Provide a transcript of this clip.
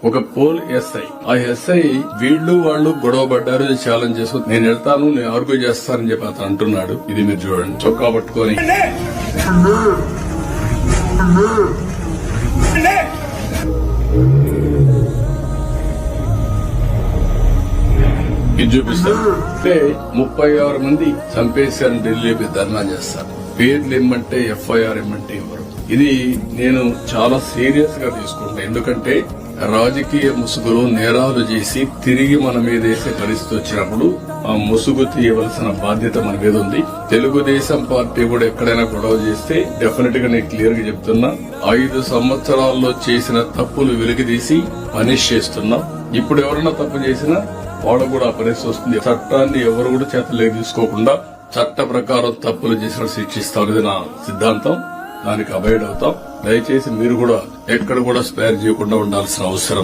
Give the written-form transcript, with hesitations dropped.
ఒక pole SI, ఆ SI వీళ్ళు వాళ్ళు గొడవ పడ్డారు, ఛాలెంజ్ చేసుకుని నేను వెళ్తాను, నేను ఆర్గ్యూ చేస్తానని చెప్పి అతను అంటున్నాడు. ఇది మీరు చూడండి, చొక్కా పట్టుకొని ఇది చూపిస్తారు. అంటే 36 మంది చంపేశారని ఢిల్లీ ధర్నా చేస్తారు. పేర్లు ఇమ్మంటే ఎఫ్ఐఆర్ ఇమ్మంటే ఇవ్వరు. ఇది నేను చాలా సీరియస్ గా తీసుకుంటా. ఎందుకంటే రాజకీయ ముసుగులో నేరాలు చేసి తిరిగి మన మీద వేసే పరిస్థితి వచ్చినప్పుడు ఆ ముసుగు తీయవలసిన బాధ్యత మన మీద ఉంది. తెలుగుదేశం పార్టీ కూడా ఎక్కడైనా గొడవ చేస్తే డెఫినెట్ గా నేను క్లియర్ గా చెప్తున్నా, 5 సంవత్సరాల్లో చేసిన తప్పులు వెలికితీసి పనిష్ చేస్తున్నాం. ఇప్పుడు ఎవరైనా తప్పు చేసినా వాళ్ళకు కూడా పరిస్థితి వస్తుంది. చట్టాన్ని ఎవరు కూడా చేతలేక తీసుకోకుండా చట్ట ప్రకారం తప్పులు చేసిన శిక్షిస్తాం. ఇది నా సిద్ధాంతం. దానికి అవాయిడ్ అవుతాం. దయచేసి మీరు కూడా ఎక్కడ కూడా స్పేర్ చేయకుండా ఉండాల్సిన అవసరం